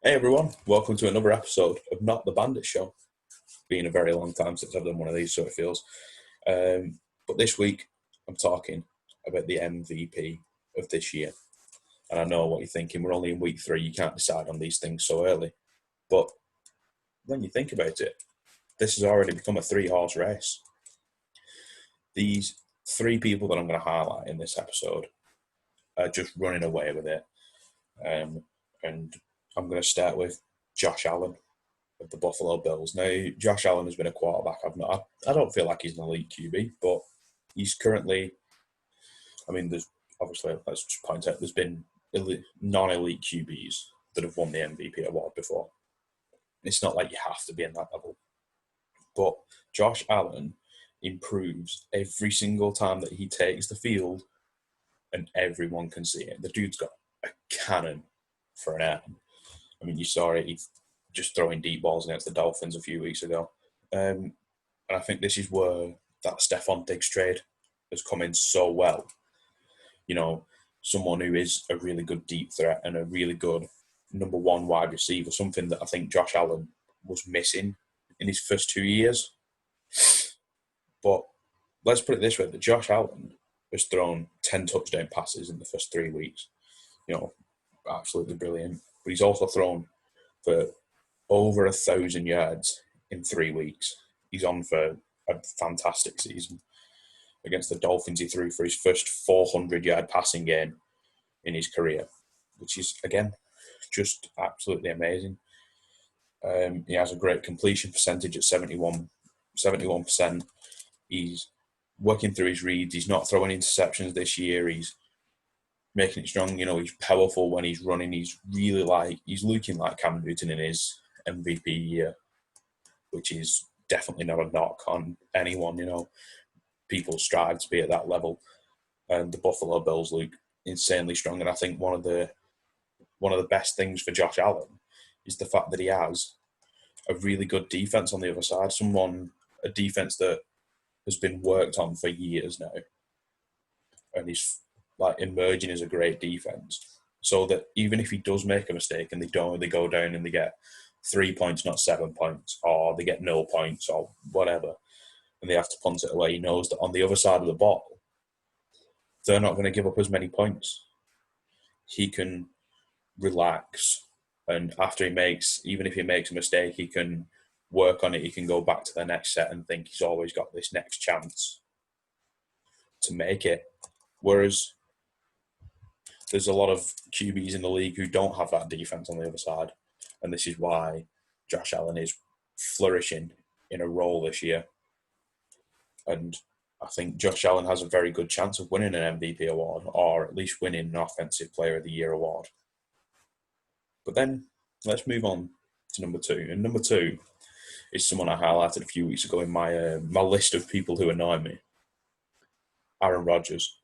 Hey everyone, welcome to another episode of Not The Bandits Show. Been a very long time since I've done one of these, so it feels. But this week, I'm talking about the MVP of this year. And I know what you're thinking, we're only in week 3, you can't decide on these things so early. But when you think about it, this has already become a 3-horse race. These 3 people that I'm going to highlight in this episode are just running away with it. And I'm going to start with Josh Allen of the Buffalo Bills. Now, Josh Allen has been a quarterback. I don't feel like he's an elite QB, but he's currently. I mean, there's obviously, let's just point out, there's been non-elite QBs that have won the MVP award before. It's not like you have to be in that level, but Josh Allen improves every single time that he takes the field, and everyone can see it. The dude's got a cannon for an arm. I mean, you saw it. He's just throwing deep balls against the Dolphins a few weeks ago. And I think this is where that Stephon Diggs trade has come in so well. You know, someone who is a really good deep threat and a really good number one wide receiver, something that I think Josh Allen was missing in his first 2 years. But let's put it this way, that Josh Allen has thrown 10 touchdown passes in the first 3 weeks. You know, absolutely brilliant. But he's also thrown for over 1,000 yards in 3 weeks. He's on for a fantastic season. Against the Dolphins, he threw for his first 400-yard passing game in his career, which is, again, just absolutely amazing. He has a great completion percentage at 71%. He's working through his reads. He's not throwing interceptions this year. He's making it strong. You know, he's powerful when he's running. He's looking like Cam Newton in his MVP year, which is definitely not a knock on anyone. You know, people strive to be at that level, and the Buffalo Bills look insanely strong. And I think one of the best things for Josh Allen is the fact that he has a really good defense on the other side. A defense that has been worked on for years now, and he's like emerging as a great defense. So that even if he does make a mistake and they go down and they get 3 points, not 7 points, or they get 0 points or whatever, and they have to punt it away, he knows that on the other side of the ball, they're not going to give up as many points. He can relax, and even if he makes a mistake, he can work on it. He can go back to the next set and think he's always got this next chance to make it. Whereas there's a lot of QBs in the league who don't have that defense on the other side. And this is why Josh Allen is flourishing in a role this year. And I think Josh Allen has a very good chance of winning an MVP award, or at least winning an Offensive Player of the Year award. But then let's move on to number 2. And number 2 is someone I highlighted a few weeks ago in my list of people who annoy me. Aaron Rodgers.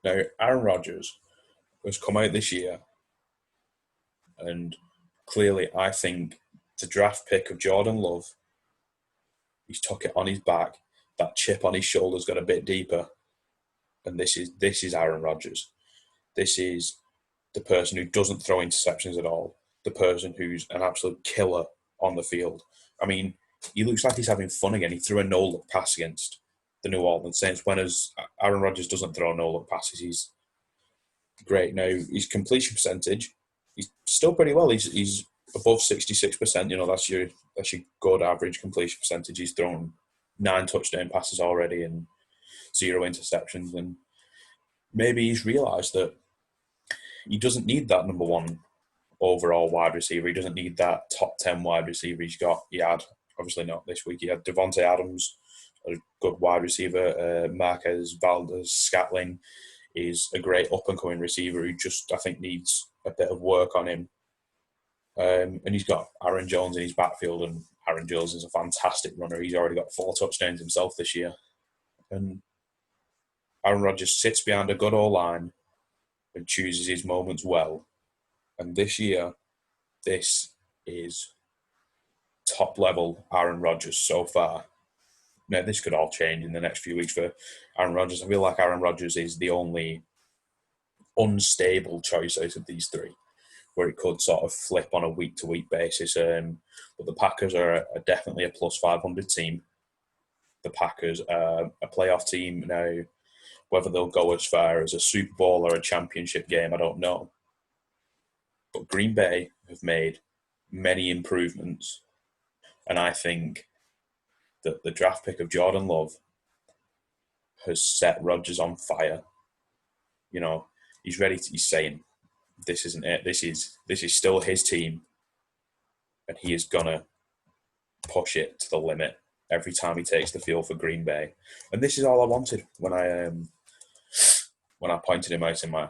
Now, Aaron Rodgers has come out this year, and clearly I think the draft pick of Jordan Love, he's took it on his back. That chip on his shoulder's got a bit deeper, and this is Aaron Rodgers. This is the person who doesn't throw interceptions at all, the person who's an absolute killer on the field. I mean, he looks like he's having fun again. He threw a no-look pass against the New Orleans Saints. Aaron Rodgers doesn't throw no-look passes, he's great. Now, his completion percentage, he's still pretty well. He's above 66%. You know, that's your good average completion percentage. He's thrown 9 touchdown passes already and 0 interceptions. And maybe he's realised that he doesn't need that number 1 overall wide receiver. He doesn't need that top 10 wide receiver he had, obviously not this week. He had Devontae Adams, a good wide receiver. Marquez Valdes-Scantling is a great up-and-coming receiver who just, I think, needs a bit of work on him. And he's got Aaron Jones in his backfield, and Aaron Jones is a fantastic runner. He's already got 4 touchdowns himself this year. And Aaron Rodgers sits behind a good O-line and chooses his moments well. And this year, this is top-level Aaron Rodgers so far. Now, this could all change in the next few weeks for Aaron Rodgers. I feel like Aaron Rodgers is the only unstable choice out of these 3. where it could sort of flip on a week-to-week basis. But the Packers are definitely a plus 500 team. The Packers are a playoff team now. Whether they'll go as far as a Super Bowl or a championship game, I don't know. But Green Bay have made many improvements, and I think that the draft pick of Jordan Love has set Rodgers on fire. You know, he's ready to, he's saying, this isn't it. This is still his team, and he is gonna push it to the limit every time he takes the field for Green Bay. And this is all I wanted when I pointed him out in my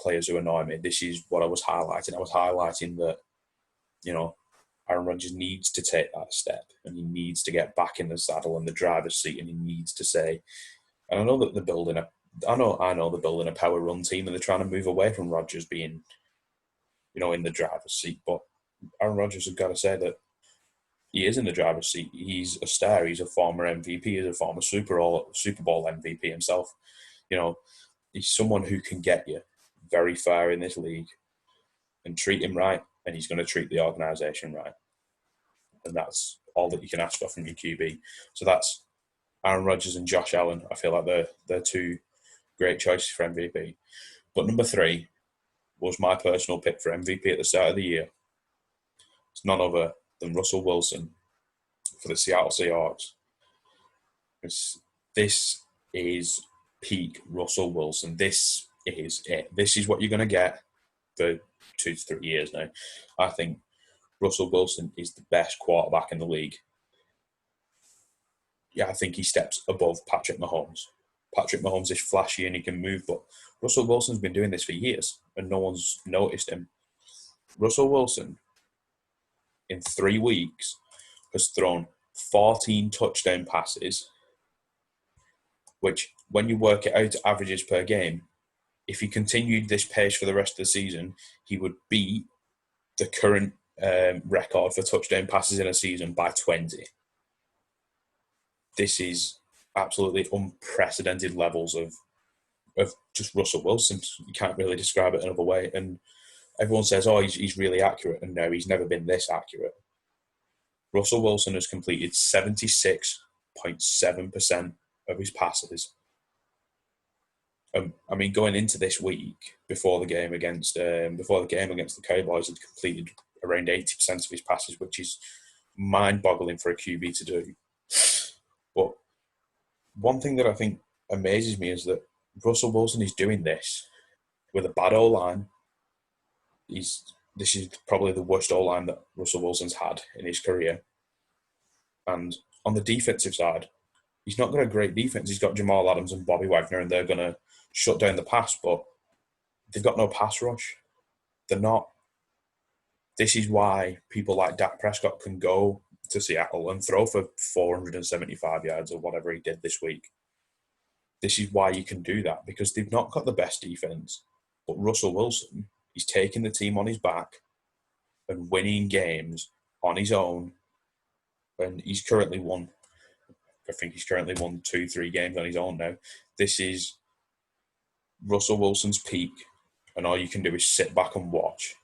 players who annoy me. This is what I was highlighting. I was highlighting that, you know, Aaron Rodgers needs to take that step, and he needs to get back in the saddle and the driver's seat, and he needs to say, and I know that they're building I know they're building a power run team, and they're trying to move away from Rodgers being, you know, in the driver's seat. But Aaron Rodgers has got to say that he is in the driver's seat. He's a star. He's a former MVP. He's a former Super Bowl MVP himself. You know, he's someone who can get you very far in this league, and treat him right, and he's going to treat the organisation right. And that's all that you can ask for from your QB. So that's Aaron Rodgers and Josh Allen. I feel like they're two great choices for MVP. But number 3 was my personal pick for MVP at the start of the year. It's none other than Russell Wilson for the Seattle Seahawks. This is peak Russell Wilson. This is it. This is what you're going to get for 2 to 3 years now. I think Russell Wilson is the best quarterback in the league. Yeah, I think he steps above Patrick Mahomes. Patrick Mahomes is flashy and he can move, but Russell Wilson's been doing this for years and no one's noticed him. Russell Wilson, in 3 weeks, has thrown 14 touchdown passes, which, when you work it out to averages per game, if he continued this pace for the rest of the season, he would beat the current record for touchdown passes in a season by 20. This is absolutely unprecedented levels of just Russell Wilson. You can't really describe it another way. And everyone says, oh, he's really accurate. And no, he's never been this accurate. Russell Wilson has completed 76.7% of his passes. I mean, going into this week, before the game against the Cowboys, he'd completed around 80% of his passes, which is mind-boggling for a QB to do. But one thing that I think amazes me is that Russell Wilson is doing this with a bad O-line. This is probably the worst O-line that Russell Wilson's had in his career. And on the defensive side, he's not got a great defense. He's got Jamal Adams and Bobby Wagner, and they're going to shut down the pass, but they've got no pass rush. They're not. This is why people like Dak Prescott can go to Seattle and throw for 475 yards or whatever he did this week. This is why you can do that, because they've not got the best defense. But Russell Wilson, he's taking the team on his back and winning games on his own. And he's currently won 2-3 games on his own now. This is Russell Wilson's peak, and all you can do is sit back and watch.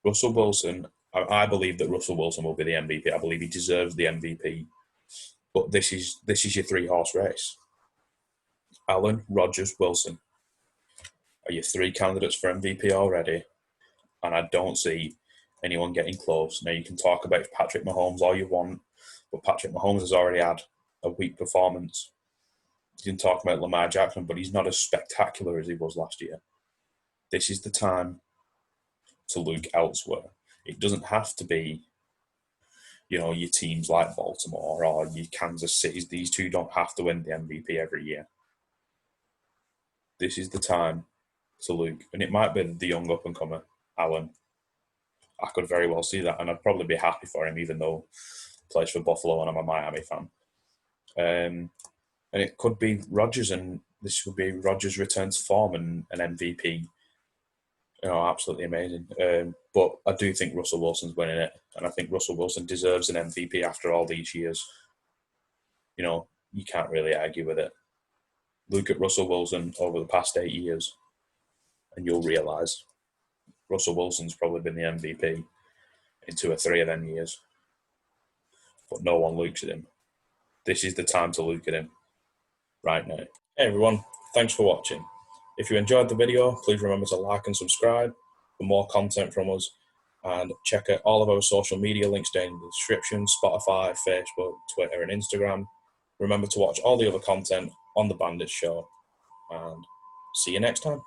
Russell Wilson, I believe that Russell Wilson will be the MVP. I believe he deserves the MVP. But this is your 3-horse race. Allen, Rodgers, Wilson are your 3 candidates for MVP already, and I don't see anyone getting close. Now, you can talk about Patrick Mahomes all you want, but Patrick Mahomes has already had a weak performance. You can talk about Lamar Jackson, but he's not as spectacular as he was last year. This is the time to look elsewhere. It doesn't have to be, your teams like Baltimore or your Kansas Cities. These two don't have to win the MVP every year. This is the time to look. And it might be the young up-and-comer, Allen. I could very well see that, and I'd probably be happy for him, even though he plays for Buffalo and I'm a Miami fan. And it could be Rodgers, and this would be Rodgers' return to form and an MVP. Absolutely amazing. But I do think Russell Wilson's winning it, and I think Russell Wilson deserves an MVP after all these years. You can't really argue with it. Look at Russell Wilson over the past 8 years, and you'll realise Russell Wilson's probably been the MVP in 2 or 3 of them years. But no one looks at him. This is the time to look at him right now. Hey everyone, thanks for watching. If you enjoyed the video, please remember to like and subscribe for more content from us. And check out all of our social media links down in the description: Spotify, Facebook, Twitter, and Instagram. Remember to watch all the other content on The Bandits Show. And see you next time.